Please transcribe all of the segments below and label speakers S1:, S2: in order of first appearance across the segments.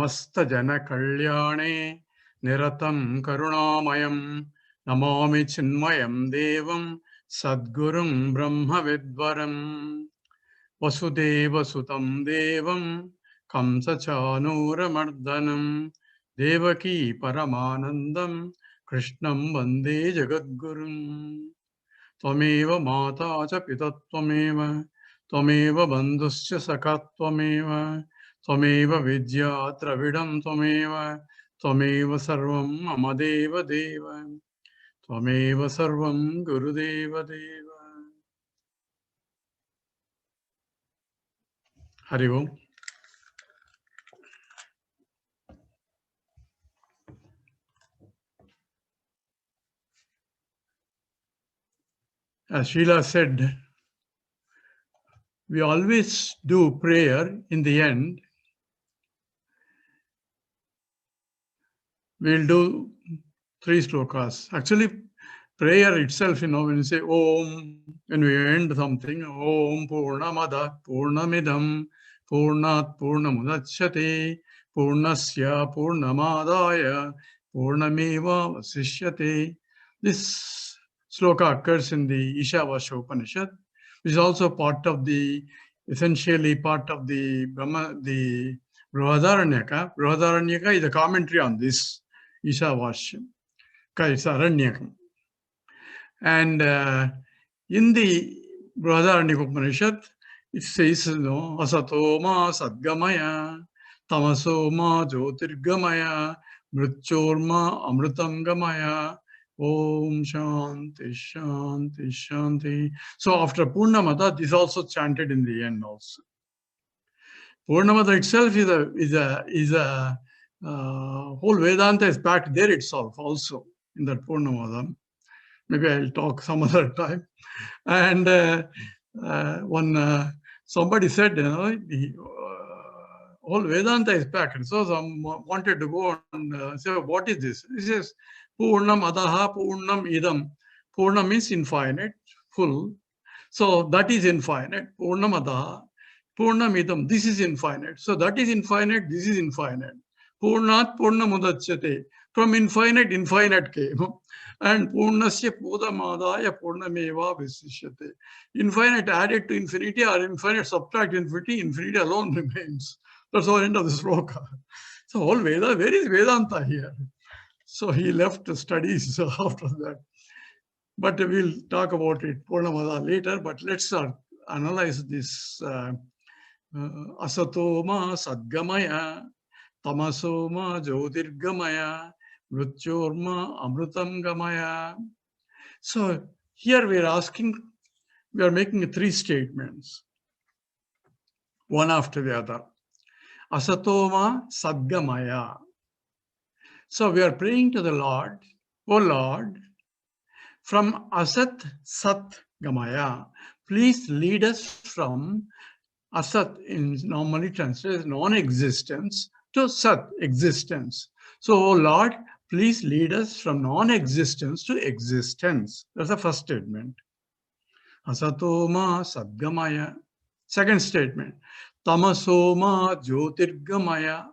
S1: Samasta Jana Kalyane Niratam Karunamayam Namami Chinmayam Devam Sadgurum Brahma Vidvaram Vasudeva Sutam Devam Kamsa Chanura Mardanam Devaki Paramanandam Krishnam Vande Jagadgurum Tvameva Mata Cha Pitattvameva Tvameva Bandhuscha Sakattvameva Tvameva Vidya Travidam Tvameva Tvameva Sarvam Mama Deva Deva Tvameva Sarvam Gurudeva Deva. Hari Om. As Srila said, we always do prayer in the end. We'll do 3 slokas. Actually, prayer itself, when you say Om, when we end something, Om Purnamada Purnamidam Purnat Purnamudachyate Purnasya Purnamadaya Purnameva Vasishyate. This sloka occurs in the Ishavasya Upanishad, which is also essentially part of the Brihadaranyaka. Brihadaranyaka is a commentary on this Ishavasya. It's Aranyakam. And in the Brihadaranyaka Upanishad, it says, Asato ma sadgamaya, tamaso ma jyotirgamaya, mrityorma amritam gamaya, Om Shanti Shanti Shanti. So after Purnamada, this is also chanted in the end also. Purnamada itself is a whole Vedanta is packed there itself also in that Purnamada. Maybe I'll talk some other time. And somebody said, the whole Vedanta is packed. So some wanted to go and say, what is this? He says, Purnam Adaha Purnam Idam. Purnam means infinite, full. So that is infinite. Purnam Adaha. Purnam Idam. This is infinite. So that is infinite. This is infinite. Purnat Purnamudachyate. From infinite, infinite came. And Purnasya Pudamadaya Purnameva Visishyate. Infinite added to infinity or infinite subtract infinity, infinity alone remains. That's the end of the sloka. So whole Veda, where is Vedanta here? So he left the studies after that. But we'll talk about it, Purnamada, later. But let's analyze this Asatoma Sadgamaya, Tamasoma Jyotirgamaya, Mrityorma Amritam Gamaya. So here we are making 3 statements, one after the other. Asatoma Sadgamaya. So we are praying to the Lord, O Lord, from Asat Sat Gamaya, please lead us from Asat, normally translated non-existence, to Sat, existence. So, O Lord, please lead us from non-existence to existence. That's the first statement. Asatoma Sadgamaya. Second statement. Tamasoma Jyotirgamaya.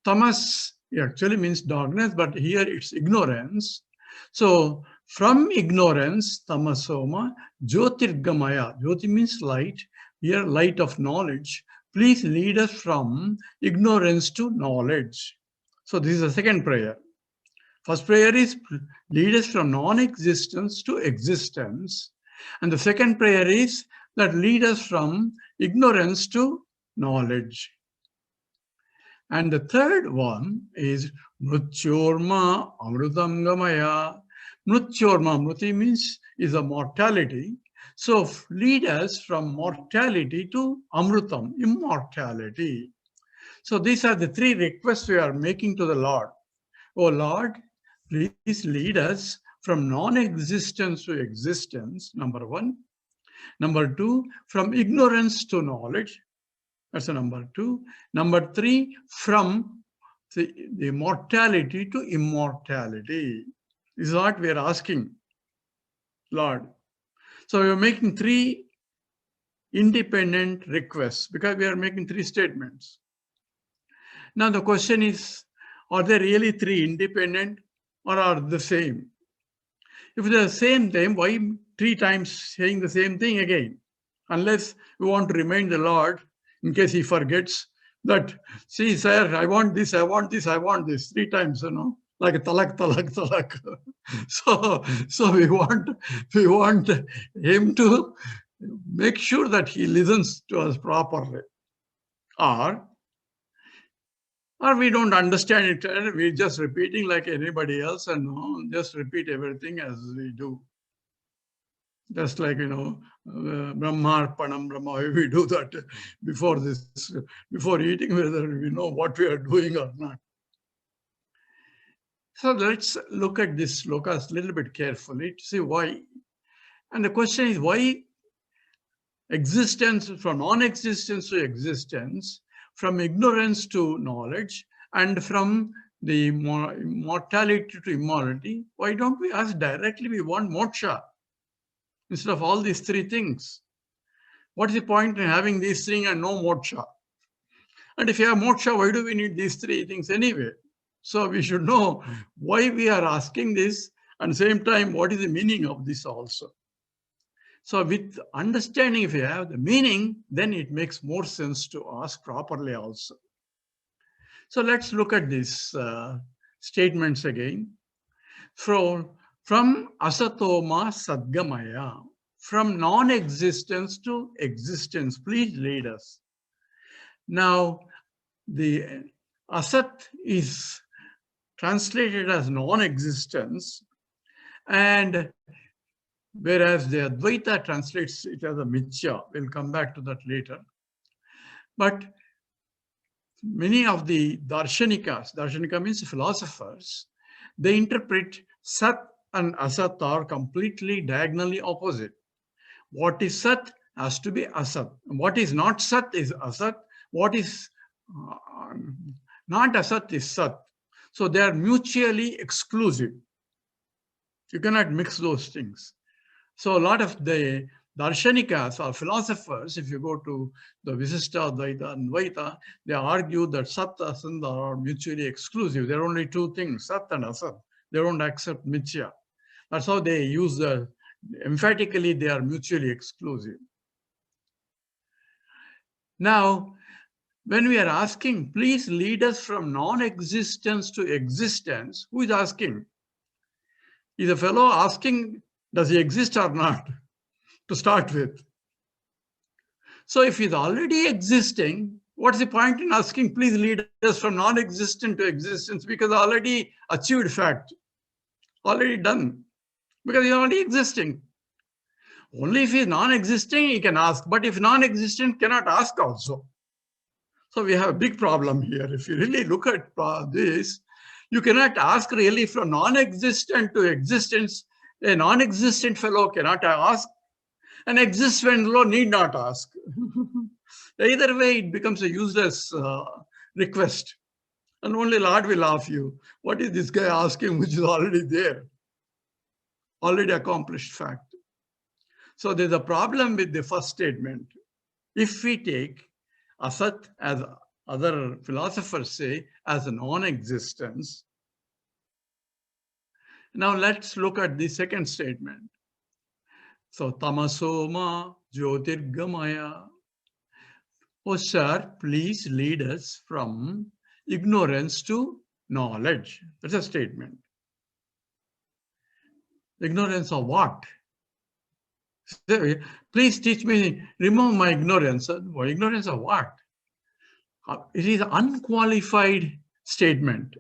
S1: Tamas actually means darkness, but here it's ignorance. So, from ignorance, Tamasoma, Jyotirgamaya. Jyoti means light. Here, light of knowledge. Please lead us from ignorance to knowledge. So, this is the second prayer. First prayer is lead us from non-existence to existence. And the second prayer is that lead us from ignorance to knowledge. And the third one is Mrityorma Amritam Gamaya. Mrityorma, Mriti means is a mortality. So lead us from mortality to Amritam, immortality. So these are the 3 requests we are making to the Lord. Oh Lord, please lead us from non-existence to existence, number 1. Number 2, from ignorance to knowledge. That's the number 2. Number 3, from the mortality to immortality. This is what we are asking, Lord. So we are making 3 independent requests because we are making 3 statements. Now the question is, are they really three independent or are the same? If they're the same thing, why three times saying the same thing again? Unless we want to remind the Lord, in case he forgets, that, see, sir, I want this, I want this, I want this, three times, like a talak, talak, talak. So we want him to make sure that he listens to us properly. Or we don't understand it, and we're just repeating like anybody else, and just repeat everything as we do. Just like, Brahmarpanam, Brahma, we do that before eating, whether we know what we are doing or not. So let's look at this slokas a little bit carefully to see why. And the question is, why existence, from non-existence to existence, from ignorance to knowledge, and from the mortality to immortality? Why don't we ask directly, we want moksha instead of all these three things? What is the point in having these things and no moksha? And if you have moksha, why do we need these three things anyway? So we should know why we are asking this, and at the same time, what is the meaning of this also. So with understanding, if you have the meaning, then it makes more sense to ask properly also. So let's look at these statements again. From asatoma sadgamaya, from non-existence to existence, please lead us. Now, the asat is translated as non-existence, and whereas the Advaita translates it as a mithya. We'll come back to that later. But many of the darshanika means philosophers, they interpret sat and asat are completely diagonally opposite. What is sat has to be asat. What is not sat is asat. What is not asat is sat. So they are mutually exclusive. You cannot mix those things. So a lot of the darshanikas or philosophers, if you go to the Visishta, Advaita, and Advaita, they argue that Sat and Asat are mutually exclusive. There are only two things, Sat and Asat. They don't accept Mithya. That's how they use emphatically they are mutually exclusive. Now, when we are asking, please lead us from non-existence to existence, who is asking? Is a fellow asking, does he exist or not, to start with? So if he's already existing, what's the point in asking, please lead us from non-existent to existence? Because already achieved fact, already done, because he's already existing. Only if he's non-existing, he can ask, but if non-existent, cannot ask also. So we have a big problem here. If you really look at this, you cannot ask really from non-existent to existence. A non-existent fellow cannot ask. An existent fellow need not ask. Either way, it becomes a useless request. And only Lord will ask you, what is this guy asking which is already there? Already accomplished fact. So there's a problem with the first statement. If we take asat, as other philosophers say, as a non-existence. Now let's look at the second statement. So tamasoma jyotirgamaya. Oh sir, please lead us from ignorance to knowledge. That's a statement. Ignorance of what? Please teach me, remove my ignorance. Ignorance of what? It is an unqualified statement.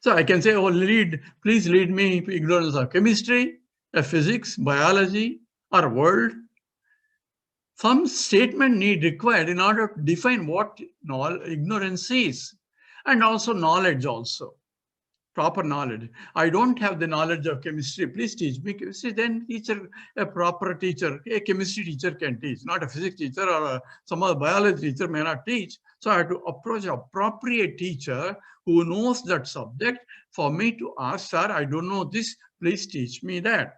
S1: So I can say, oh, please lead me to ignorance of chemistry, physics, biology, or world. Some statement required in order to define what ignorance is, and also knowledge also. Proper knowledge. I don't have the knowledge of chemistry. Please teach me chemistry. Then a proper teacher, a chemistry teacher can teach, not a physics teacher or some other biology teacher may not teach. So I have to approach an appropriate teacher who knows that subject for me to ask, sir, I don't know this, please teach me that.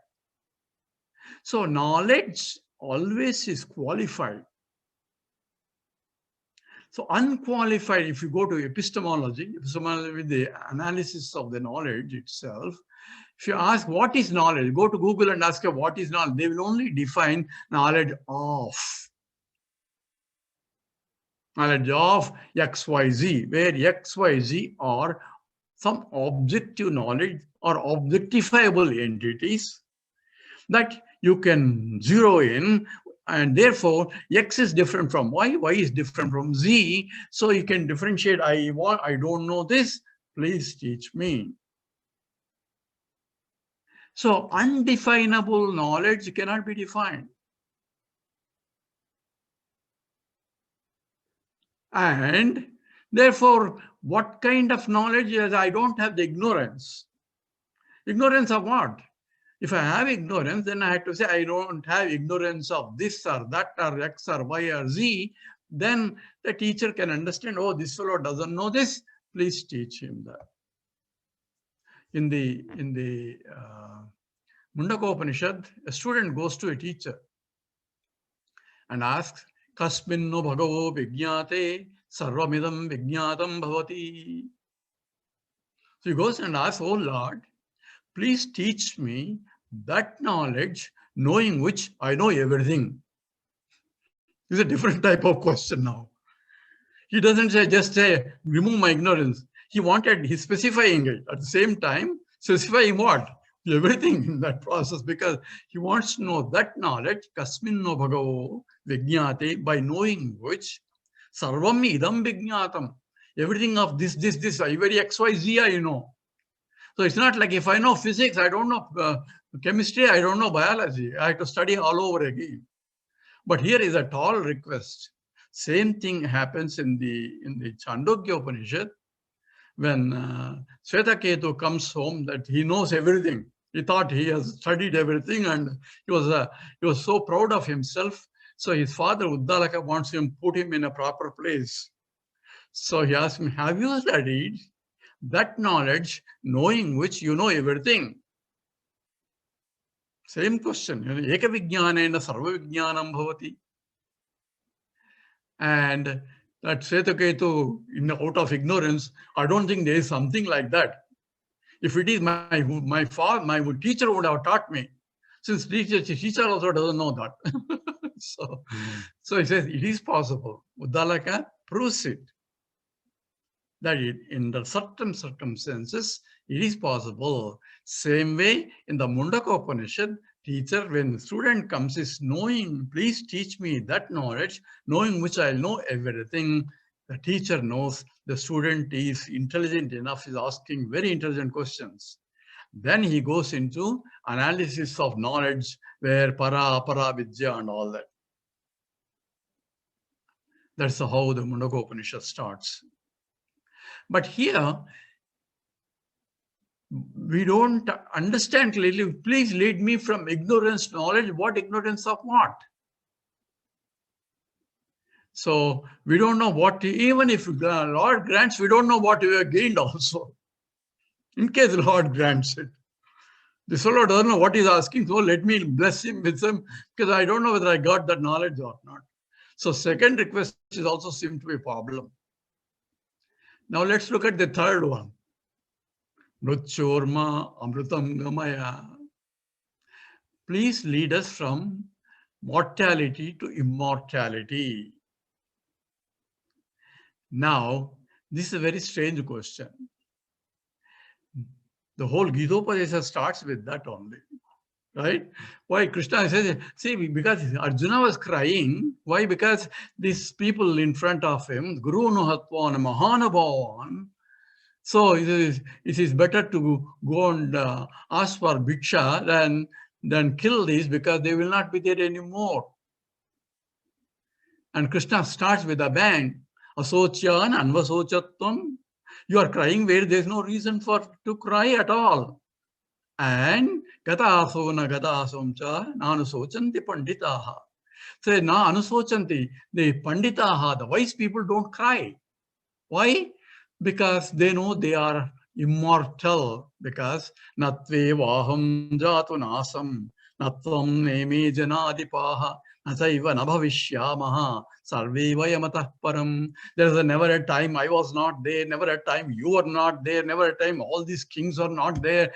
S1: So knowledge always is qualified. So unqualified, if you go to epistemology with the analysis of the knowledge itself, if you ask what is knowledge, go to Google and ask what is knowledge, they will only define knowledge of. Knowledge of XYZ, where XYZ are some objective knowledge or objectifiable entities that you can zero in, and therefore X is different from Y, Y is different from Z, so you can differentiate. I don't know this, please teach me. So undefinable knowledge cannot be defined. And therefore, what kind of knowledge is I don't have the ignorance? Ignorance of what? If I have ignorance, then I have to say I don't have ignorance of this or that or X or Y or Z. Then the teacher can understand, oh, this fellow doesn't know this, please teach him that. In the Mundaka Upanishad, a student goes to a teacher and asks, Kasminno bhagavo vijñāte sarvamidam vijñātam bhavati. So he goes and asks, oh Lord, please teach me that knowledge, knowing which I know everything. It's a different type of question now. He doesn't say, just say, remove my ignorance. He's specifying it. At the same time, specifying what? Everything in that process, because he wants to know that knowledge, kasminno bhagavo vijñāte, by knowing which, sarvam idam vijñātam. Everything of this, very XYZ, I know. So it's not like if I know physics, I don't know chemistry, I don't know biology. I have to study all over again. But here is a tall request. Same thing happens in the Chandogya Upanishad when Swetaketu comes home that he knows everything. He thought he has studied everything and he was so proud of himself. So his father Uddalaka wants him, put him in a proper place. So he asked him, have you studied that knowledge, knowing which you know everything? Same question. Eka vijñānena sarva vijñānam bhavati. And that Swetaketu, out of ignorance, I don't think there is something like that. If it is, my teacher would have taught me. Since teacher also doesn't know that. So he says, it is possible. Uddalaka proves it. That in the certain circumstances, it is possible. Same way, in the Mundaka Upanishad, teacher, when the student comes, is knowing, please teach me that knowledge, knowing which I know everything. The teacher knows the student is intelligent enough, is asking very intelligent questions. Then he goes into analysis of knowledge, where para, apara, vidya and all that. That's how the Mundaka Upanishad starts. But here, we don't understand clearly. Please lead me from ignorance to knowledge. What ignorance of what? So we don't know what, even if Lord grants, we don't know what we have gained also. In case the Lord grants it. This fellow doesn't know what he's asking, so let me bless him with some, because I don't know whether I got that knowledge or not. So second request is also seems to be a problem. Now let's look at the third one. Mrityorma amrutam gamaya. Please lead us from mortality to immortality. Now, this is a very strange question. The whole Gita starts with that only, right? Why Krishna says, see, because Arjuna was crying. Why? Because these people in front of him, Guru Nuhatvan, Mahanabhavan. So it is better to go and ask for bhiksha than kill these, because they will not be there anymore. And Krishna starts with a bang. Asocyan anvasochatvam. You are crying where there is no reason to cry at all. And gata asona gata asomcha nanusochanti panditaha. Say na anusochanti. The panditaha, the wise people, don't cry. Why? Because they know they are immortal. Because natve vaham jatu nasam natvam neme janadipaha. Asaiva nabhavishyamaha sarveva yamatah param. There is never a time I was not there, never a time you are not there, never a time all these kings are not there,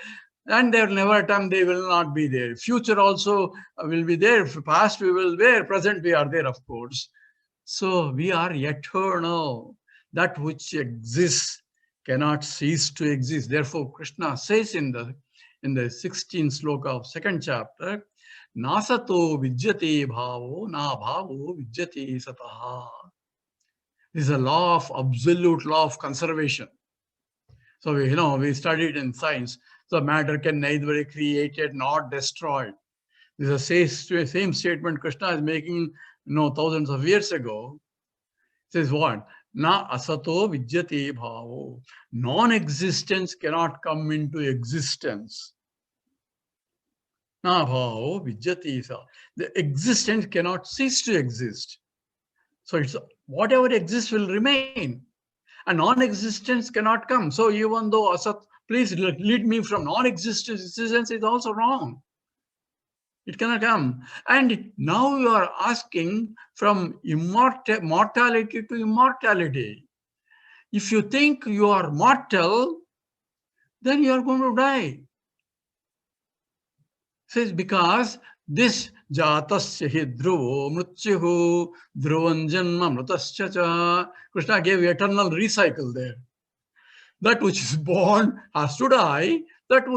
S1: and there never a time they will not be there. Future also will be there, past we will be there, present we are there, of course. So we are eternal. That which exists cannot cease to exist. Therefore, Krishna says in the 16th sloka of 2nd chapter, Nasato vijjati bhavo, na bhavo vijjati sataha. This is a law of absolute law of conservation. So we studied in science. So matter can neither be created nor destroyed. This is the same statement Krishna is making thousands of years ago. It says what? Na asato vijjati bhavo. Non-existence cannot come into existence. Na bhavo vijjati sa. The existence cannot cease to exist. So it's whatever exists will remain. And non-existence cannot come. So even though asat, please lead me from non-existence, existence is also wrong. It cannot come. And now you are asking from mortality to immortality. If you think you are mortal, then you are going to die. It says because this jatasya hi dhruvo mrityuhu dhruvan janma mritasya cha. Krishna gave eternal recycle there. That which is born has to die. That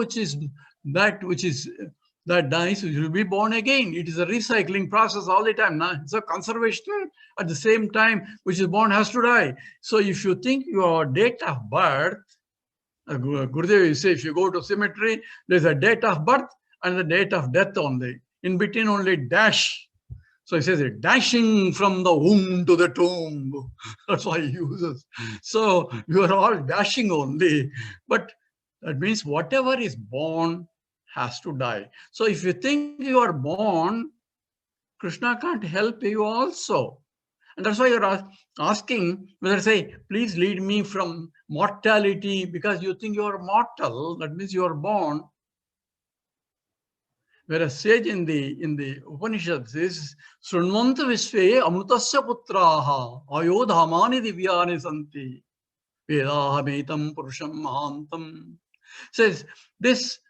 S1: dies will be born again. It is a recycling process all the time. It's a conservation at the same time, which is born has to die. So if you think your date of birth, Gurudev, you say if you go to cemetery, there's a date of birth and the date of death only. In between only dash. So he says dashing from the womb to the tomb. That's why he uses. So you are all dashing only. But that means whatever is born has to die. So if you think you are born, Krishna can't help you also. And that's why you're asking, whether say, please lead me from mortality, because you think you are mortal, that means you are born. Whereas sage in the Upanishads is Srunvanta Visve Amrutasya Putraha Ayodhamani Divyani Santi Vedahametam Purusham Mahantam. Says this,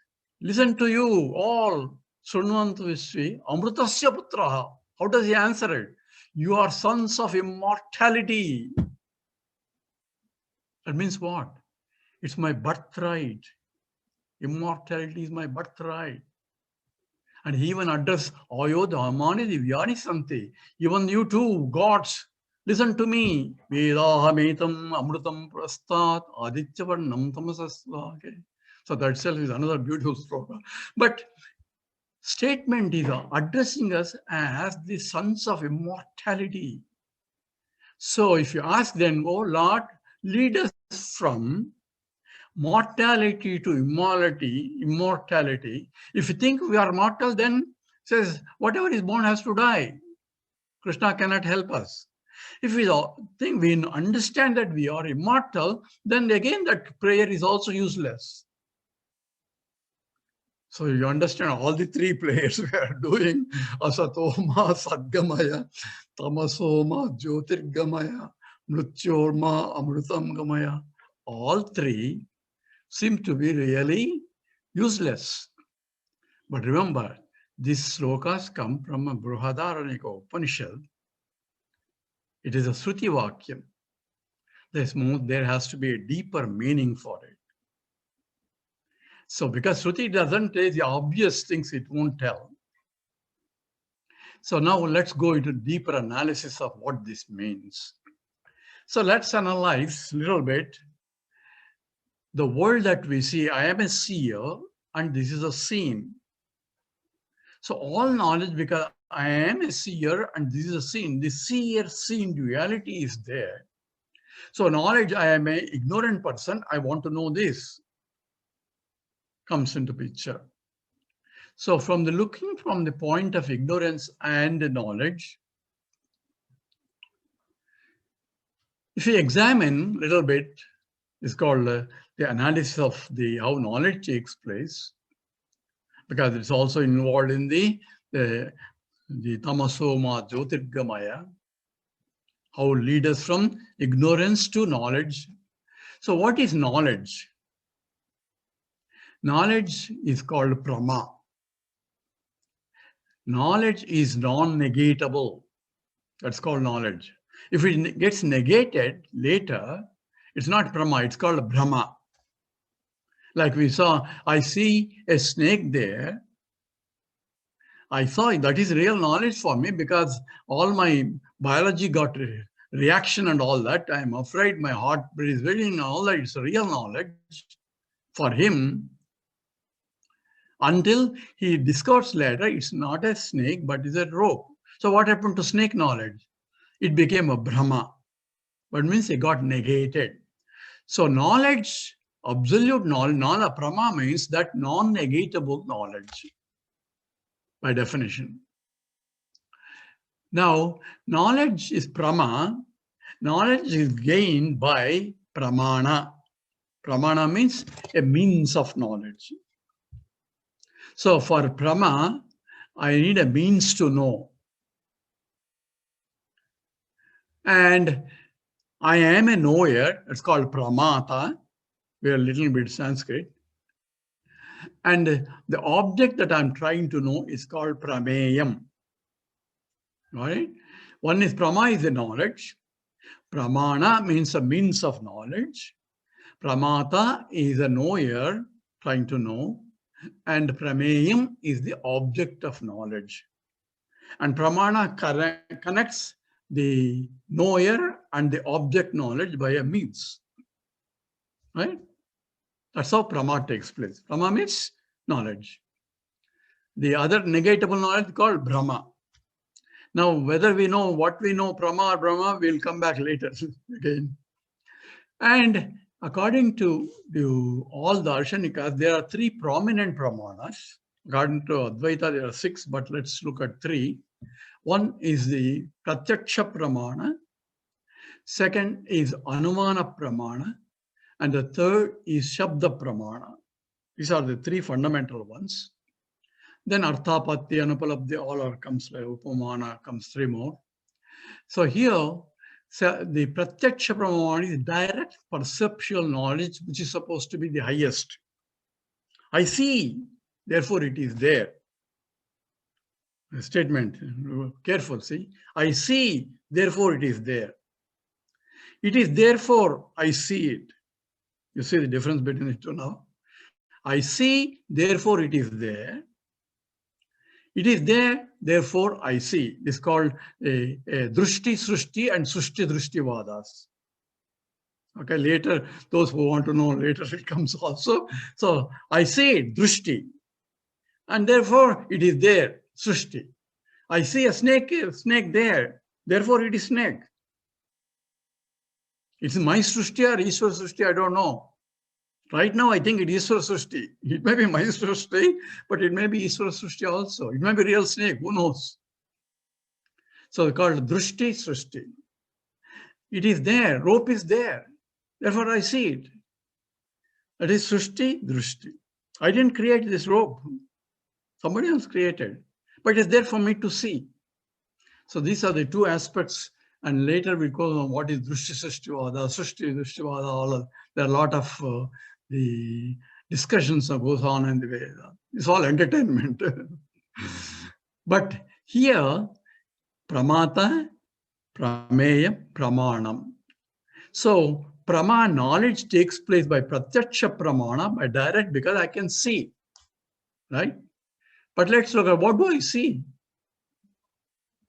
S1: listen to you all, Srunvanta Visve Amrutasya Putraha. How does he answer it? You are sons of immortality. That means what? It's my birthright. Immortality is my birthright. And he even addressed Ayodhamani Divyani Santi. Even you too, gods, listen to me. Vedahametam Amrutam Prastat Adityavarnam Tamasasva. Okay. So that itself is another beautiful sloka. But statement is addressing us as the sons of immortality. So if you ask then, oh Lord, lead us from mortality to immortality. If you think we are mortal, then says whatever is born has to die. Krishna cannot help us. If we think we understand that we are immortal, then again that prayer is also useless. So you understand all the three prayers we are doing. Asatoma Sadgamaya, Tamasoma Jyotirgamaya, Mrityorma Amrutam Gamaya. All three seem to be really useless. But remember, these slokas come from a Brihadaranyaka Upanishad. It is a Shruti Vakyam. There has to be a deeper meaning for it. So because Shruti doesn't tell the obvious things, it won't tell. So now let's go into deeper analysis of what this means. So let's analyze a little bit the world that we see. I am a seer and this is a seen. So all knowledge, because I am a seer and this is a seen, the seer-seen duality is there. So knowledge, I am an ignorant person, I want to know this, comes into picture. So looking from the point of ignorance and knowledge, if you examine a little bit, it's called the analysis of how knowledge takes place, because it's also involved in the the tamasoma jyotirgamaya, how lead us from ignorance to knowledge. So what is knowledge? Knowledge is called prama. Knowledge is non-negatable. That's called knowledge. If it gets negated later, it's not prama, it's called brahma. Like we saw, I see a snake there. I saw it. That is real knowledge for me because all my biology got a reaction and all that. I'm afraid my heart is beating, all that. It's real knowledge for him. Until he discovers later, it's not a snake, but it's a rope. So what happened to snake knowledge? It became a Brahma, but means it got negated. So knowledge, absolute knowledge, Brahma means that non-negatable knowledge by definition. Now, knowledge is Brahma. Knowledge is gained by Pramana. Pramana means a means of knowledge. So for Brahma, I need a means to know. And I am a knower. It's called Pramata. We are a little bit Sanskrit. And the object that I'm trying to know is called Prameyam. Right? One is Prama is the knowledge. Pramana means a means of knowledge. Pramata is a knower trying to know. And Prameyam is the object of knowledge. And Pramana connects the knower and the object knowledge by a means. Right? That's how Prama takes place. Prama means knowledge. The other negatable knowledge is called Brahma. Now, whether we know what we know, Prama or Brahma, we'll come back later again. And according to all the Darshanikas, there are three prominent Pramanas. According to Advaita, there are 6, but let's look at 3. One is the Pratyaksha Pramana. Second is Anumanapramana. And the third is Shabda Pramana. These are the 3 fundamental ones. Then Arthapatti, Anupalabdhi, all comes like Upamana, comes 3 more. So here, the Pratyaksha Pramana is direct perceptual knowledge, which is supposed to be the highest. I see, therefore it is there. A statement, careful, see. I see, therefore it is there. It is therefore I see it. You see the difference between the two now? I see, therefore it is there. It is there, therefore I see. This is called a Drushti Srushti and Sushti Drushti Vadas. Okay, later, those who want to know later, it comes also. So I see it, Drushti, and therefore it is there, Srushti. I see a snake there, therefore it is snake. It's my Srushti or Ishwar Srushti, I don't know. Right now, I think it is Ishwar Srushti. It may be my Srushti, but it may be Ishwar Srushti also. It may be real snake, who knows? So it's called Drushti Srushti. It is there, rope is there. Therefore, I see it. That is Srushti, Drushti. I didn't create this rope. Somebody else created. But it's there for me to see. So these are the 2 aspects. And later we go on what is Drushti Srushtivada, Srushti Drushtivada, all of, there are a lot of the discussions that goes on in the Veda. It's all entertainment. But here, Pramata, Prameya, Pramanam. So Prama knowledge takes place by Pratyaksha Pramana, by direct, because I can see. Right? But let's look at what do I see?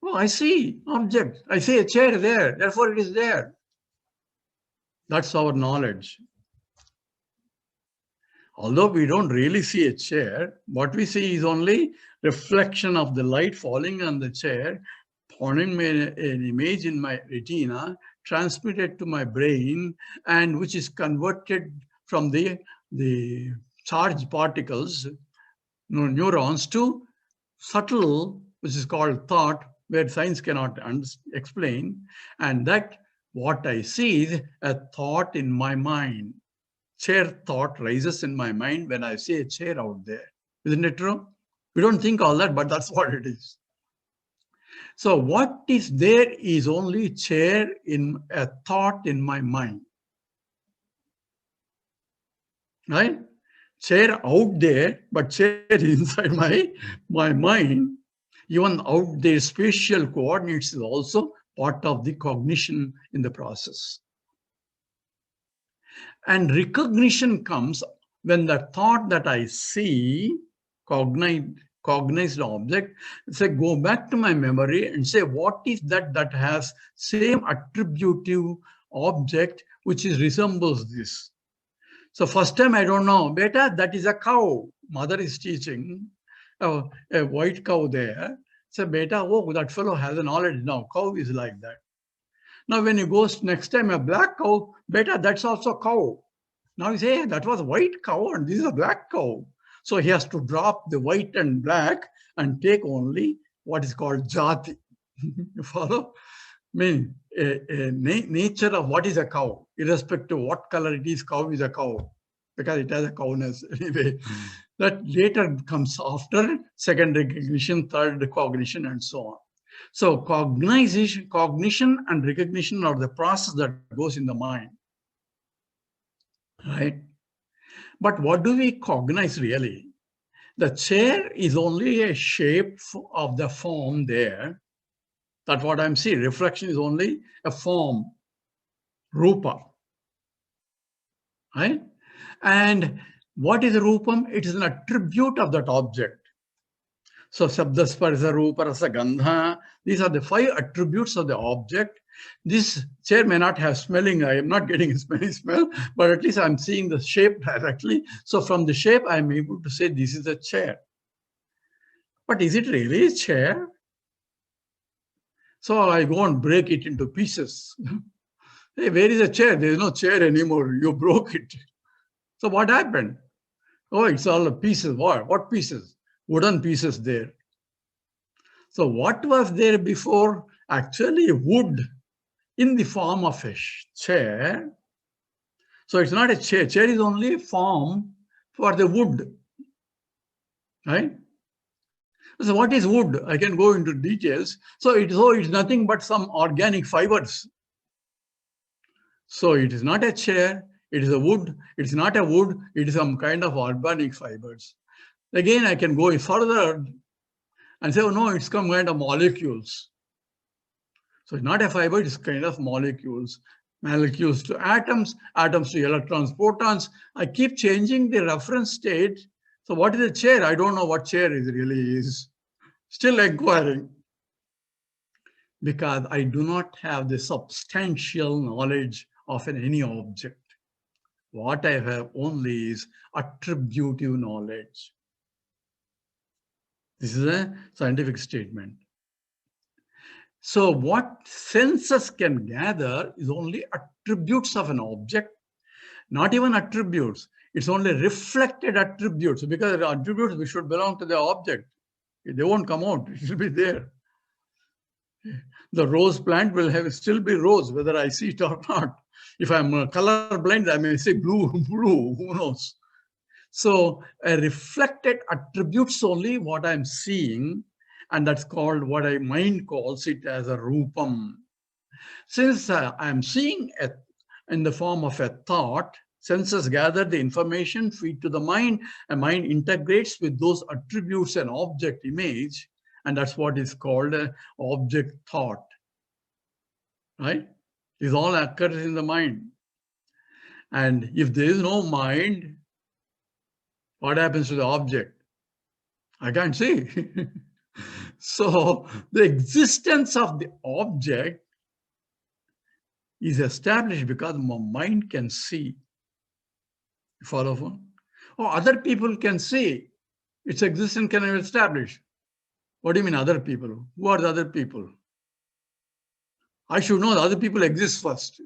S1: Oh, I see object. I see a chair there. Therefore, it is there. That's our knowledge. Although we don't really see a chair, what we see is only reflection of the light falling on the chair, forming an image in my retina, transmitted to my brain, and which is converted from the charged particles, neurons, to subtle, which is called thought, where science cannot explain. And that what I see is a thought in my mind. Chair thought rises in my mind when I see a chair out there. Isn't it true? We don't think all that, but that's what it is. So what is there is only chair in a thought in my mind. Right? Chair out there, but chair inside my mind. Even out there, spatial coordinates is also part of the cognition in the process. And recognition comes when the thought that I see, cognized object, say, go back to my memory and say, what is that has same attributive object which resembles this? So first time I don't know, beta, that is a cow. Mother is teaching a white cow there. So beta, oh, that fellow has a knowledge now. Cow is like that. Now when he goes next time a black cow, beta, that's also cow. Now he say, hey, that was a white cow and this is a black cow. So he has to drop the white and black and take only what is called jati. You follow? I mean, nature of what is a cow, irrespective of what color it is, cow is a cow because it has a cowness anyway. That later comes after second recognition, third cognition, and so on. So cognition and recognition are the process that goes in the mind, right? But what do we cognize really? The chair is only a shape of the form there. That's what I'm seeing. Reflection is only a form, rupa, right? And what is rupam? It is an attribute of that object. So Shabda, Sparsa, Rupa, Rasa, Gandha, these are the 5 attributes of the object. This chair may not have smelling. I am not getting a smelling smell, but at least I'm seeing the shape directly. So from the shape, I'm able to say this is a chair. But is it really a chair? So I go and break it into pieces. Hey, where is a chair? There is no chair anymore. You broke it. So what happened? Oh, it's all pieces. What pieces? Wooden pieces there. So what was there before? Actually wood in the form of a chair. So it's not a chair. Chair is only a form for the wood, right? So what is wood? I can go into details. So it's nothing but some organic fibers. So it is not a chair. It is a wood. It's not a wood. It is some kind of organic fibers. Again, I can go further and say, oh no, it's some kind of molecules. So it's not a fiber, it's kind of molecules. Molecules to atoms, atoms to electrons, protons. I keep changing the reference state. So what is a chair? I don't know what chair is really is. Still inquiring. Because I do not have the substantial knowledge of any object. What I have only is attributive knowledge. This is a scientific statement. So what senses can gather is only attributes of an object, not even attributes. It's only reflected attributes, because the attributes which should belong to the object. They won't come out, it will be there. The rose plant will still be rose, whether I see it or not. If I'm color blind, I may say blue, who knows? So a reflected attributes only what I'm seeing, and that's called what my mind calls it as a rupam. Since I'm seeing it in the form of a thought, senses gather the information, feed to the mind, and mind integrates with those attributes an object image, and that's what is called an object thought, right? This all occurs in the mind. And if there is no mind, what happens to the object? I can't see. So the existence of the object is established because my mind can see. You follow? Or other people can see its existence can be established. What do you mean other people? Who are the other people? I should know the other people exist first.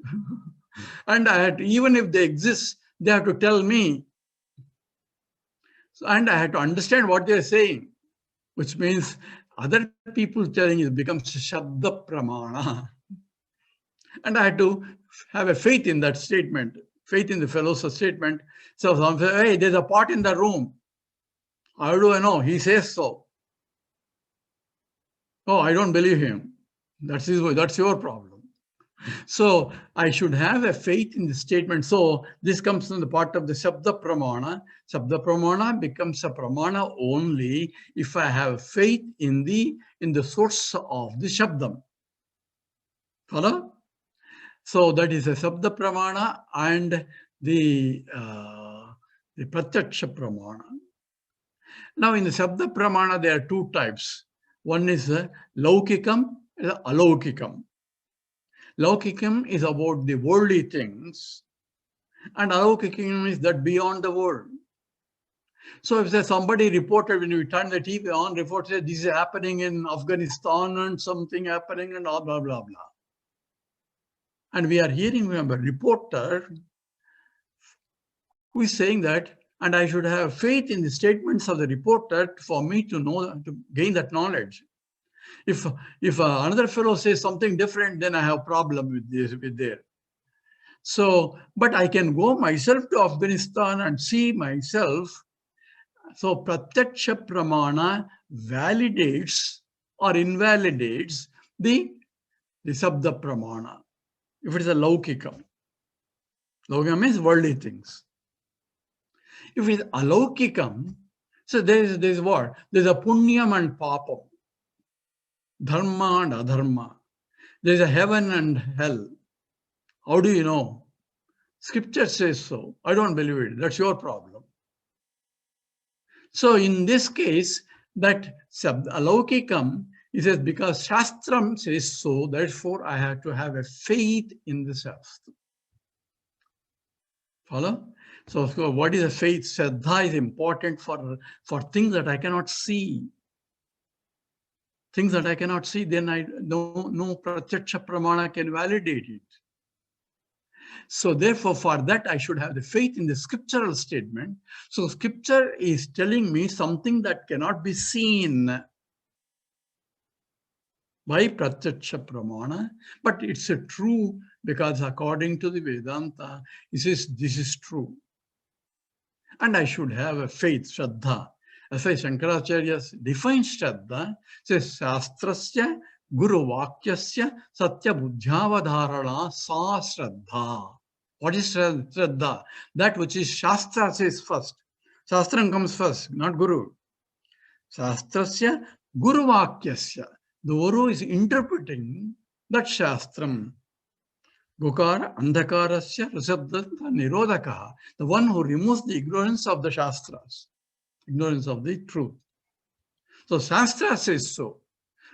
S1: And even if they exist, they have to tell me. And I have to understand what they're saying, which means other people telling it becomes Shabda Pramana. And I had to have a faith in that statement, faith in the fellow's statement. So some say, hey, there's a pot in the room. How do I know? He says so. Oh, I don't believe him. That's your problem. So I should have a faith in the statement. So this comes from the part of the Shabda Pramana. Shabda Pramana becomes a Pramana only if I have faith in the source of the Shabdam. Follow? So that is a Shabda Pramana and the Pratyaksha Pramana. Now in the Shabda Pramana there are two types. One is Laukikam and Alaukikam. Laukikam is about the worldly things, and Alaukikam is that beyond the world. So if there's somebody reported, when you turn the TV on, reported this is happening in Afghanistan and something happening and blah, blah, blah, blah. And we are hearing from a reporter who is saying that, and I should have faith in the statements of the reporter for me to know, to gain that knowledge. If another fellow says something different, then I have problem with this, with there. So, but I can go myself to Afghanistan and see myself. So, Pratyaksha Pramana validates or invalidates the Sabda Pramana. If it is a Laukikam. Laukikam means worldly things. If it is Alaukikam, so there is what? There is a Punyam and Papam. Dharma and Adharma. There is a heaven and hell. How do you know? Scripture says so. I don't believe it. That's your problem. So in this case, that Alaukikam, he says, because Shastram says so, therefore I have to have a faith in the Shastra. Follow? So what is a faith? Shraddha is important for things that I cannot see. Things that I cannot see, then no Pratyaksha Pramana can validate it. So therefore, for that, I should have the faith in the scriptural statement. So scripture is telling me something that cannot be seen by Pratyaksha Pramana, but it's a true because according to the Vedanta, it says this is true. And I should have a faith, Shraddha. As why Shankaracharya defines Shraddha, says Shastrasya Guru Vakyasya Satya Buddhyavadharana Sa Shraddha. What is Shraddha? That which is Shastra says first. Shastram comes first, not Guru. Shastrasya Guru Vakyasya. The Guru is interpreting that Shastram. Gokara Andhakarasya Rasabdata Nirodakaha. The one who removes the ignorance of the Shastras. Ignorance of the truth. So Shastra says so.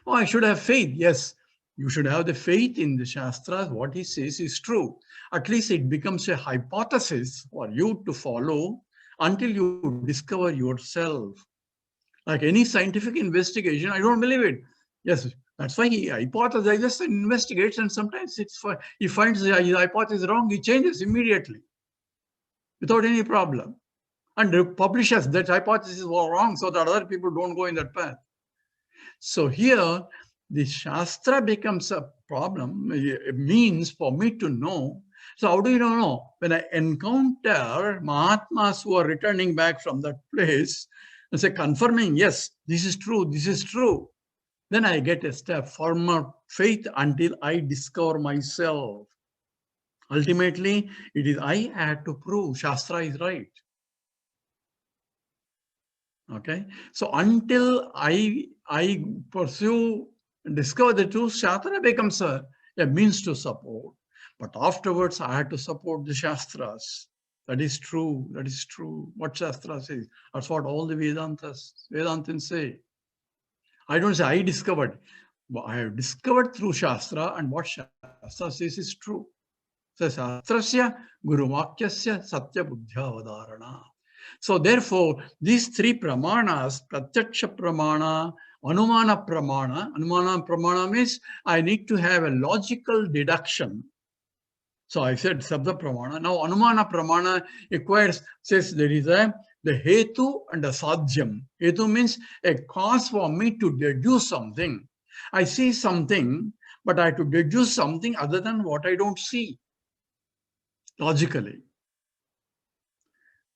S1: Oh, I should have faith. Yes, you should have the faith in the Shastras. What he says is true. At least it becomes a hypothesis for you to follow until you discover yourself. Like any scientific investigation, I don't believe it. Yes, that's why he hypothesizes and investigates, and sometimes he finds his hypothesis wrong, he changes immediately without any problem. And publishes that hypothesis was wrong so that other people don't go in that path. So here, the Shastra becomes a problem. It means for me to know. So how do you know? When I encounter Mahatmas who are returning back from that place, and say confirming, yes, this is true, then I get a step firmer faith until I discover myself. Ultimately, it is I had to prove Shastra is right. Okay, so until I pursue, discover the truth, Shastra becomes a means to support. But afterwards, I had to support the Shastras. That is true. That is true. What Shastra says. That's what all the Vedantins say. I don't say I discovered. But I have discovered through Shastra, and what Shastra says is true. So Shastrasya Guru Vakyasya Satya Buddhyavadharana. So therefore, these three pramanas, Pratyaksha Pramana, Anumana Pramana means I need to have a logical deduction. So I said Sabda Pramana. Now Anumana Pramana says there is the Hetu and the Sadhyam. Hetu means a cause for me to deduce something. I see something, but I have to deduce something other than what I don't see. Logically.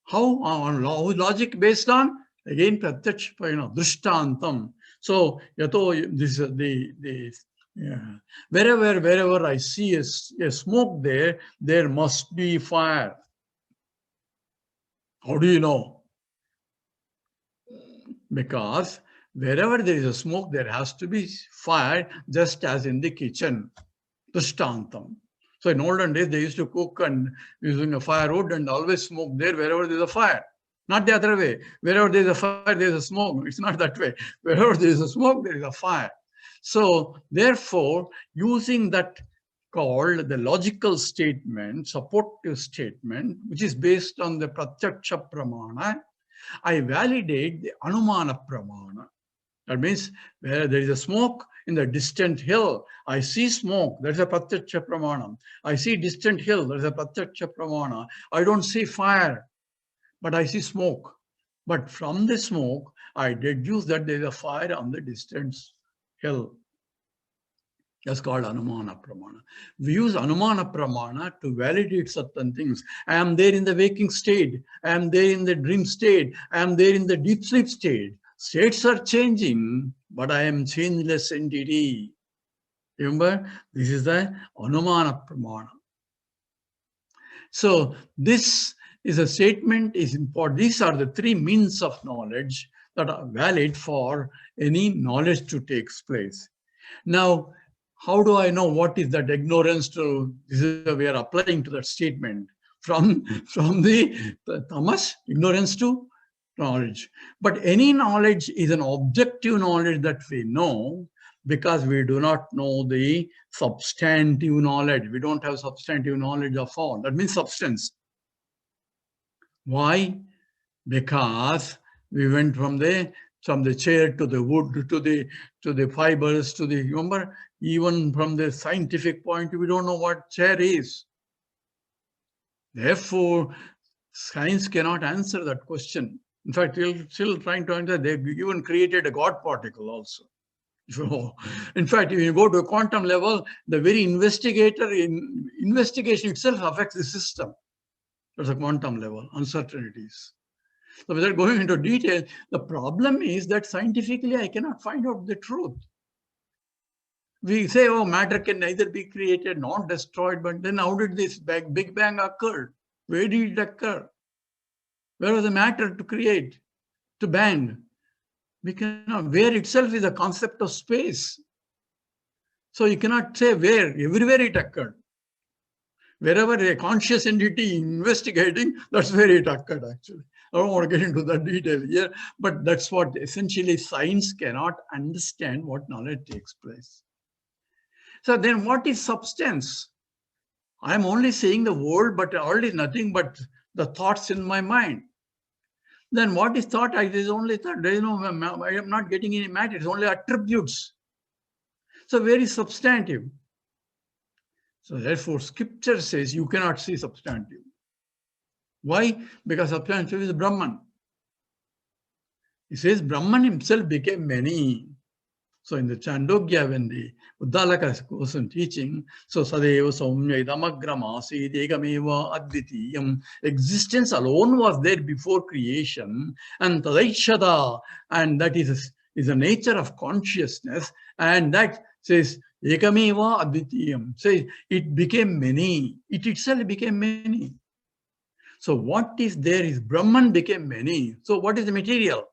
S1: How? On logic based on, again, Pratyaksh, Drishtantam. So, yato, this is yeah. Wherever I see a smoke there must be fire. How do you know? Because wherever there is a smoke, there has to be fire, just as in the kitchen. Drishtantam. So in olden days, they used to cook and using a firewood and always smoke there wherever there is a fire. Not the other way. Wherever there is a fire, there is a smoke. It's not that way. Wherever there is a smoke, there is a fire. So therefore, using that called the logical statement, supportive statement, which is based on the Pratyaksha Pramana, I validate the Anumanapramana. That means where there is a smoke in the distant hill, I see smoke, that's a Pratyaksha Pramana. I see distant hill, that's a Pratyaksha Pramana. I don't see fire, but I see smoke. But from the smoke, I deduce that there is a fire on the distant hill. That's called Anumanapramana. We use Anumanapramana to validate certain things. I am there in the waking state. I am there in the dream state. I am there in the deep sleep state. States are changing, but I am changeless entity. Remember, this is the Anumanapramana. So this is a statement is important. These are the three means of knowledge that are valid for any knowledge to take place. Now, how do I know what is that ignorance to, this is we are applying to that statement from the tamas, ignorance to knowledge. But any knowledge is an objective knowledge that we know because we do not know the substantive knowledge. We don't have substantive knowledge of all. That means substance. Why? Because we went from the chair to the wood to the fibers to the, remember, even from the scientific point, we don't know what chair is. Therefore, science cannot answer that question. In fact, we're still trying to answer. They even created a God particle also. In fact, if you go to a quantum level, the very investigation itself affects the system. That's a quantum level, uncertainties. So without going into detail, the problem is that scientifically I cannot find out the truth. We say, oh, matter can neither be created nor destroyed, but then how did this Big Bang occur? Where did it occur? Where was the matter to create, to bang? We cannot, where itself is a concept of space. So you cannot say where, everywhere it occurred. Wherever a conscious entity investigating, that's where it occurred actually. I don't want to get into that detail here, but that's what essentially science cannot understand what knowledge takes place. So then what is substance? I'm only seeing the world, but all is nothing but the thoughts in my mind. Then what is thought? It is only thought. There is no, I am not getting any matter. It's only attributes. So very substantive. So therefore, scripture says you cannot see substantive. Why? Because substantive is Brahman. He says Brahman himself became many. So in the Chandogya, when the Uddalaka goes on teaching, so Sadeva Saumya Idamagrama Degameva Advitiyam, existence alone was there before creation, and Tadaishada, and that is the nature of consciousness, and that says Ekameva Advitiyam, says it became many, it itself became many. So what is there is Brahman became many. So what is the material?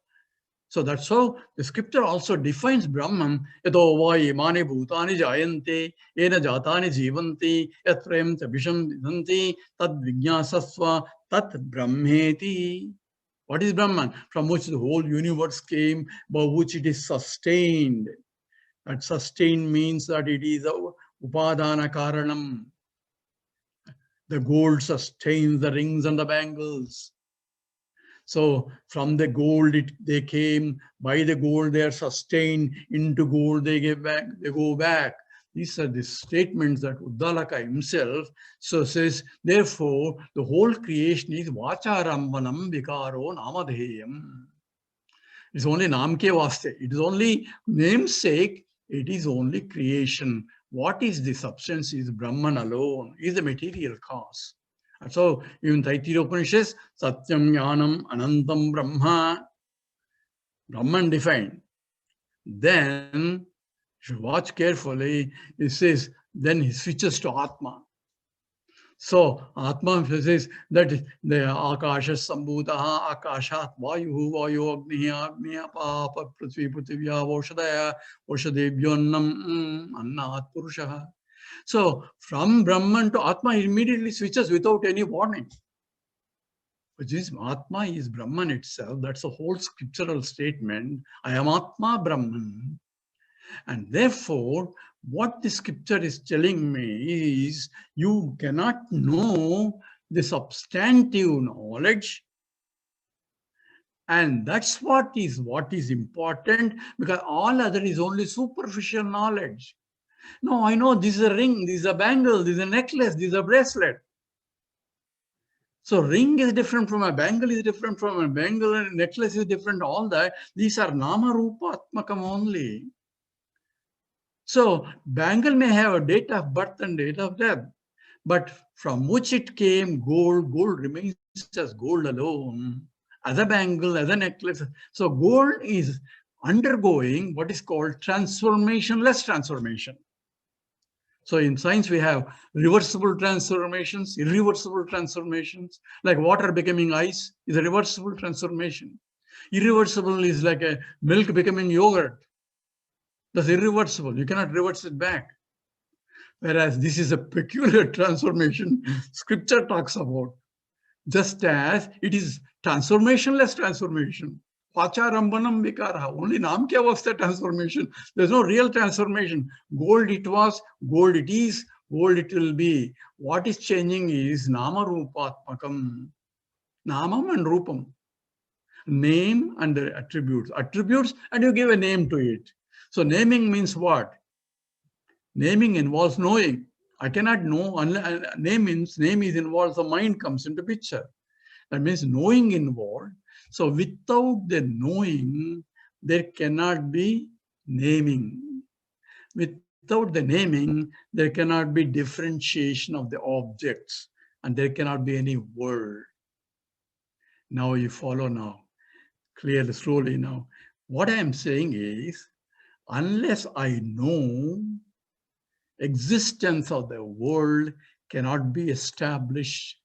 S1: So that's how the scripture also defines Brahman. Yato va imani bhutani jayante, ena jatani jivanti, yat prem tabisham vidhanti, tad vijnasasva, tat brahmeti. What is Brahman? From which the whole universe came, by which it is sustained. That sustained means that it is a upadana karanam. The gold sustains the rings and the bangles. So from the gold they came, by the gold they are sustained, into gold they go back. These are the statements that Uddalaka himself so says, therefore the whole creation is Vacharambanam Vikaro Namadheyam. It's only Namke Vaste. It is only namesake, it is only creation. What is the substance is Brahman alone, is the material cause. So even Taittiriya Upanishads, Satyam Jnanam Anantam Brahma, Brahman defined. Then, if you watch carefully, it says, then he switches to Atma. So, Atma says that the Akasha Sambhutaha, Akashat Vayu, Vayu Agni, Agni, Papa, Prithvi, Prithivya, Voshadaya, Voshadebhyonnam, Annat Purushaha. So, from Brahman to Atma, he immediately switches without any warning. Which is Atma is Brahman itself. That's a whole scriptural statement. I am Atma Brahman. And therefore, what the scripture is telling me is you cannot know the substantive knowledge. And that's what is important, because all other is only superficial knowledge. No, I know this is a ring, this is a bangle, this is a necklace, this is a bracelet. So ring is different from a bangle, is different from a bangle, and necklace is different, all that. These are nama rupa atmakam only. So bangle may have a date of birth and date of death, but from which it came, gold remains as gold alone, as a bangle, as a necklace. So gold is undergoing what is called transformationless transformation. So in science, we have reversible transformations, irreversible transformations, like water becoming ice is a reversible transformation. Irreversible is like a milk becoming yogurt. That's irreversible. You cannot reverse it back. Whereas this is a peculiar transformation scripture talks about. Just as it is transformationless transformation. Pacharambanam vikaraha. Only naam kya was the transformation. There's no real transformation. Gold it was, gold it is, gold it will be. What is changing is nama rupatmakam. Namam and rupam. Name and the attributes. Attributes, and you give a name to it. So naming means what? Naming involves knowing. I cannot know unless name is involved, the mind comes into picture. That means knowing involved. So without the knowing, there cannot be naming. Without the naming, there cannot be differentiation of the objects, and there cannot be any word. Now you follow now, clearly, slowly now. What I am saying is, unless I know, existence of the world cannot be established.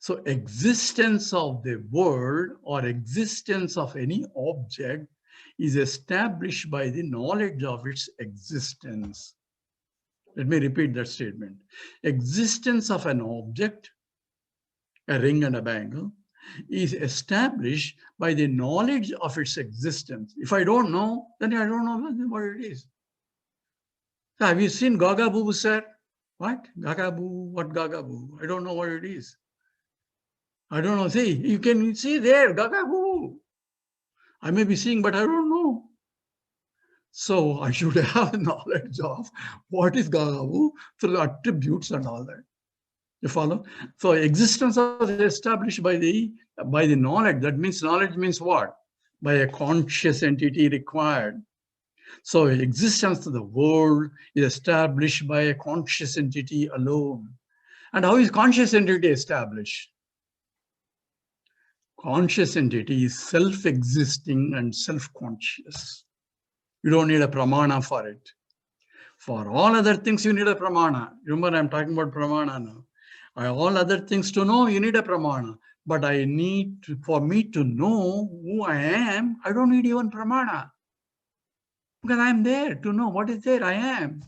S1: So existence of the world or existence of any object is established by the knowledge of its existence. Let me repeat that statement. Existence of an object, a ring and a bangle, is established by the knowledge of its existence. If I don't know, then I don't know what it is. So have you seen Gagaboo, sir? What? Gagaboo? What Gagaboo? I don't know what it is. I don't know. See, you can see there, Gagaboo. I may be seeing, but I don't know. So I should have knowledge of what is Gagaboo through the attributes and all that. You follow? So existence is established by the knowledge. That means knowledge means what? By a conscious entity required. So existence of the world is established by a conscious entity alone. And how is conscious entity established? Conscious entity is self-existing and self-conscious. You don't need a pramana for it. For all other things, you need a pramana. Remember, I'm talking about pramana now. All other things to know, you need a pramana. But for me to know who I am, I don't need even pramana. Because I'm there to know what is there, I am.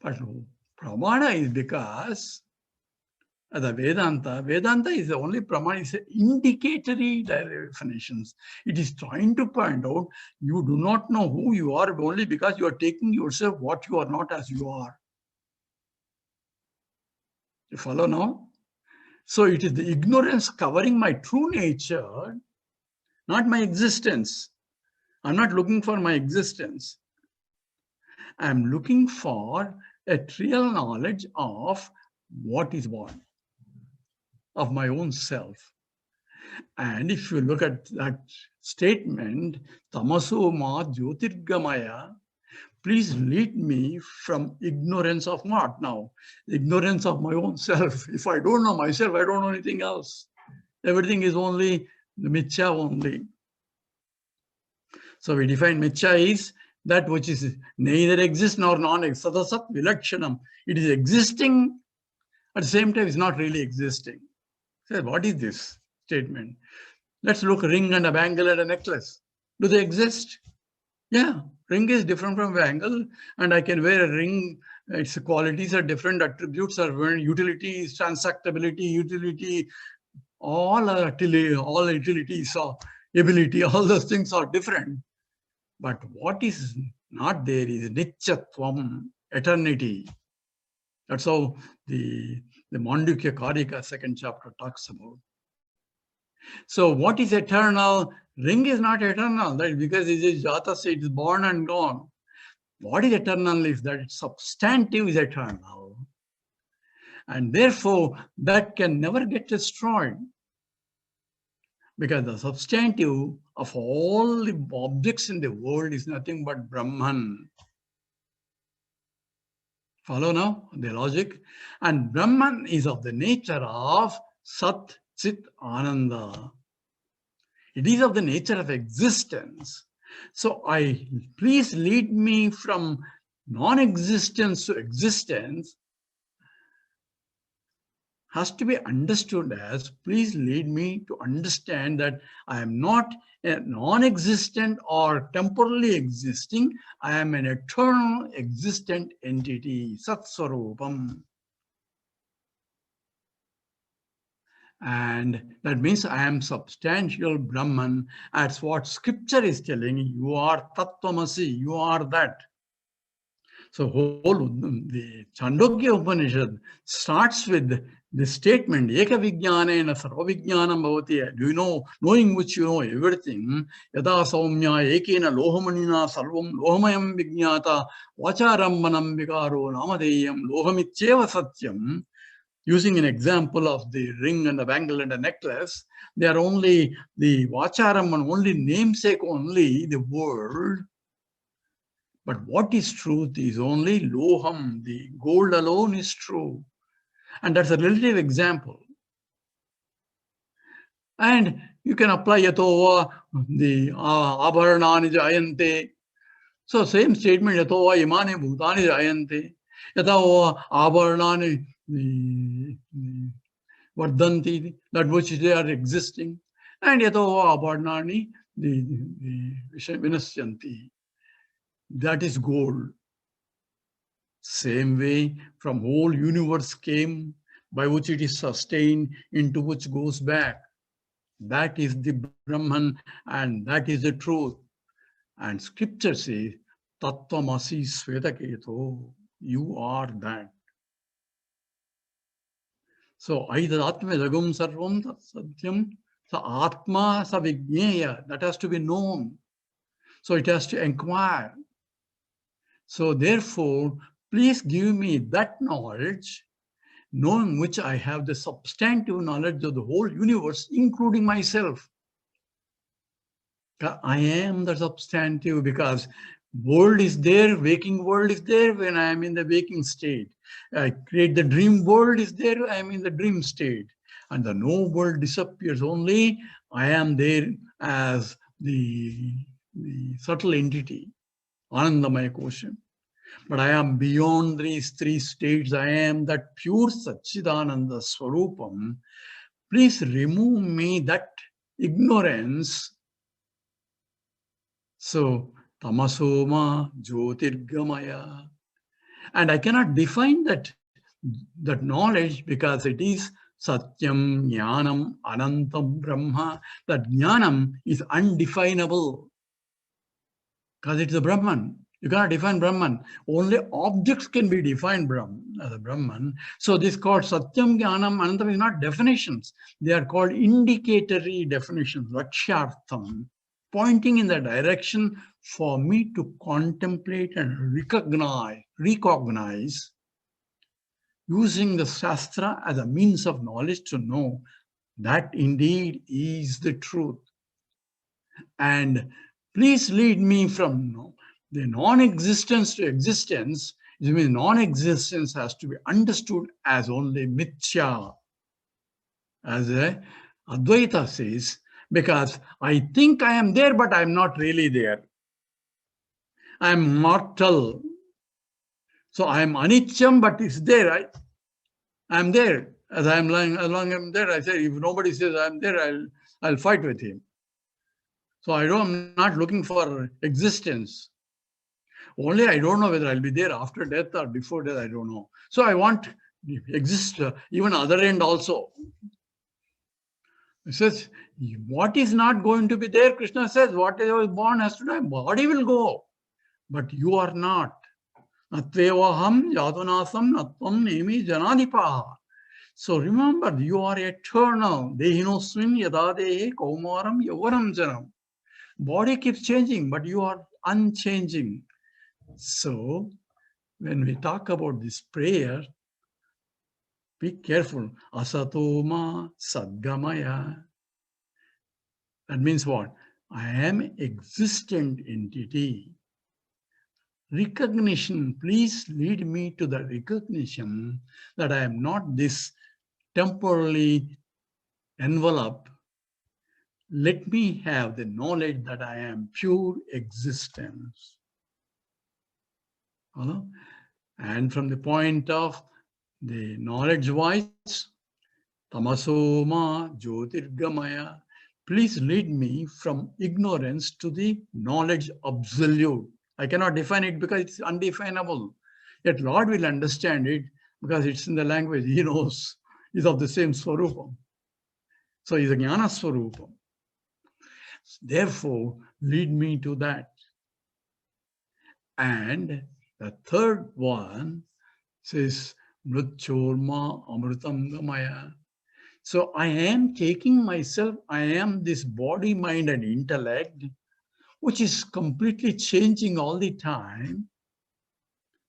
S1: But pramana is because the Vedanta is the only pramana, it's indicatory definitions. It is trying to point out you do not know who you are only because you are taking yourself what you are not as you are. You follow now? So it is the ignorance covering my true nature, not my existence. I'm not looking for my existence. I'm looking for a real knowledge of what is what, of my own self. And if you look at that statement, Tamaso ma jyotirgamaya, please lead me from ignorance of what now? Ignorance of my own self. If I don't know myself, I don't know anything else. Everything is only the mithya only. So we define mithya is that which is neither exists nor non-exists. Sadasat vilakshanam. It is existing, at the same time it's not really existing. So what is this statement? Let's look ring and a bangle and a necklace. Do they exist? Yeah, ring is different from bangle, and I can wear a ring. Its qualities are different, attributes are different, utilities, transactability, utility, all utilities or ability, all those things are different. But what is not there is nityatvam, eternity. That's how the Mandukya Karika second chapter talks about. So what is eternal? Ring is not eternal, right? Because it is jata, it is born and gone. What is eternal is that its substantive is eternal. And therefore, that can never get destroyed. Because the substantive of all the objects in the world is nothing but Brahman. Follow now the logic? And Brahman is of the nature of Sat, Chit, Ananda. It is of the nature of existence. So please lead me from non-existence to existence has to be understood as, please lead me to understand that I am not a non-existent or temporarily existing, I am an eternal existent entity, Sat Swarupam. And that means I am substantial Brahman. That's what scripture is telling. You are Tattvamasi, you are that. So the Chandogya Upanishad starts with the statement, Eka Vijnanena Sarva Vijnanam Bhavati. Do you know, knowing which you know everything, Yada Saumya Ekena Lohamanina Sarvam Lohamayam Vijnata Vacharam Manam Vikaro Namadeyam Lohamityeva Satyam. Using an example of the ring and the bangle and the necklace, they are only the Vacharam and only namesake only, the world. But what is truth is only Loham, the gold alone is true. And that's a relative example. And you can apply Yatova, the Abharanani Jayante. So same statement, Yatova Imani Bhutani Jayante. Yatova Abharanani Vardhanti, that which they are existing. And Yatova Abharanani the Vinasyanti. That is gold. Same way, from whole universe came, by which it is sustained, into which goes back. That is the Brahman, and that is the truth. And scripture says, Tattvamasi Svetaketo, you are that. So, Aitatma Jagam Sarvam Tat Satyam, Sa Atma Sa Vijnaya, that has to be known. So, it has to inquire. So, therefore, please give me that knowledge, knowing which I have the substantive knowledge of the whole universe, including myself. I am the substantive because world is there, waking world is there when I am in the waking state. I create the dream world is there, I am in the dream state. And the no world disappears, only I am there as the subtle entity, Anandamaya Kosha. But I am beyond these three states. I am that pure Satchidananda Swarupam. Please remove me that ignorance. So, Tamasoma Jyotirgamaya. And I cannot define that knowledge because it is Satyam, Jnanam, Anantam, Brahma. That Jnanam is undefinable because it is a Brahman. You cannot define Brahman. Only objects can be defined as a Brahman. So this is called Satyam, Jnanam, Anantam is not definitions. They are called indicatory definitions, Lakshyartham, pointing in the direction for me to contemplate and recognize, using the Shastra as a means of knowledge to know that indeed is the truth. And please lead me from the non-existence to existence. It means non-existence has to be understood as only mithya. As Advaita says, because I think I am there, but I am not really there. I am mortal. So I am anityam, but it's there. I am there. As I am lying, as long as I'm there, I say, if nobody says I'm there, I'll fight with him. So I'm not looking for existence. Only I don't know whether I'll be there after death or before death, I don't know. So I want exist even other end also. He says, what is not going to be there? Krishna says, whatever is born has to die. Body will go, but you are not. Natvevaham yadunasam natvam nemi janadipaha. So remember, you are eternal. Dehinosmin yadadehe kaumaram yavaram janam. Body keeps changing, but you are unchanging. So when we talk about this prayer, be careful. Asatoma sadgamaya. That means what? I am existent entity. Recognition, please lead me to the recognition that I am not this temporarily enveloped. Let me have the knowledge that I am pure existence. And from the point of the knowledge wise, tamasoma jyotirgamaya, please lead me from ignorance to the knowledge absolute. I cannot define it because it's undefinable. Yet Lord will understand it because it's in the language he knows. Is of the same swarupam. So he's a jnana swarupam. Therefore, lead me to that. And the third one says, Mrityorma amritam gamaya. So I am taking myself, I am this body, mind, and intellect, which is completely changing all the time.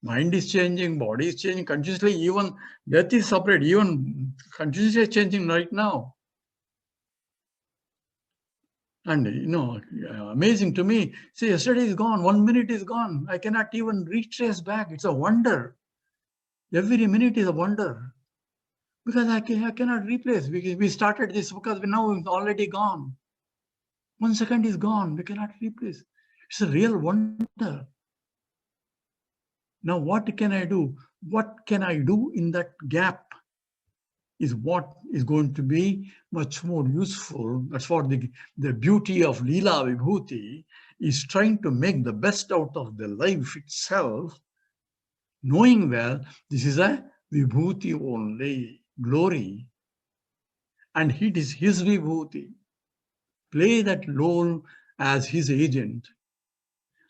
S1: Mind is changing, body is changing continuously, even death is separate, even continuously changing right now. And amazing to me. See, yesterday is gone, 1 minute is gone. I cannot even retrace back. It's a wonder. Every minute is a wonder. Because I cannot replace. We started this because now it's already gone. 1 second is gone. We cannot replace. It's a real wonder. Now, what can I do? What can I do in that gap is what is going to be much more useful. That's what the beauty of Leela Vibhuti is, trying to make the best out of the life itself, knowing well this is a Vibhuti only, glory. And it is his Vibhuti. Play that role as his agent.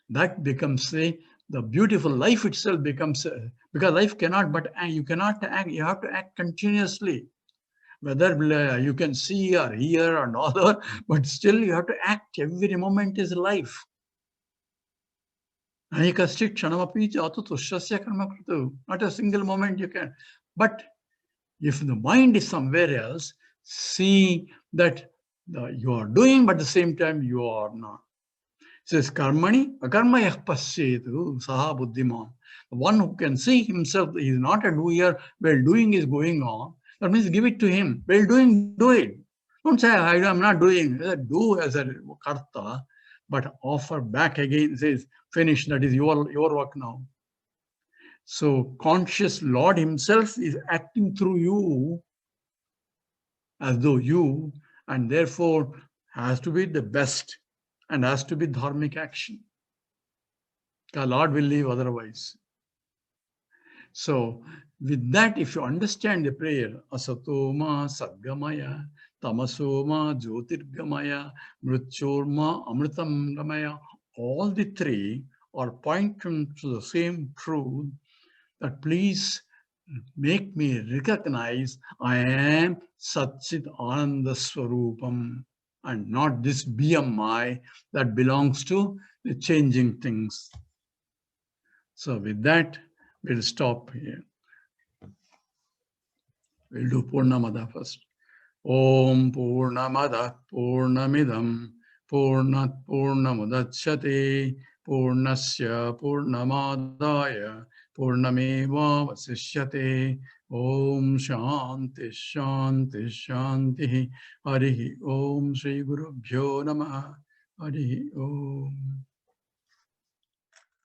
S1: That becomes the beautiful life itself becomes, because life cannot, but you cannot act, you have to act continuously. Whether you can see or hear or other, but still you have to act. Every moment is life. Not a single moment you can. But if the mind is somewhere else, see that you are doing, but at the same time you are not. It says karmani akarmayah pasyetu saha buddhiman. The one who can see himself, he is not a doer, while doing is going on. That means give it to him. While doing, do it. Don't say, I'm not doing. Do as a karta, but offer back again. Says, finish, that is your work now. So conscious Lord himself is acting through you as though you, and therefore has to be the best and has to be dharmic action. The Lord will leave otherwise. So with that, if you understand the prayer, asatoma sadgamaya, tamasoma jyotirgamaya, mrityorma amritam gamaya, all the three are pointing to the same truth, that please make me recognize I am Satchit Ananda Swarupam and not this BMI that belongs to the changing things. So with that, we'll stop here. We'll do Purnamada first. Om Purnamada Purnamidam Purnat Purnamudachyate Purnasya Purnamadaya Purnameva Vasishyate. Om Shanti Shanti Shanti. Harihi Om Shri Guru Bhyo Namaha. Harihi Om.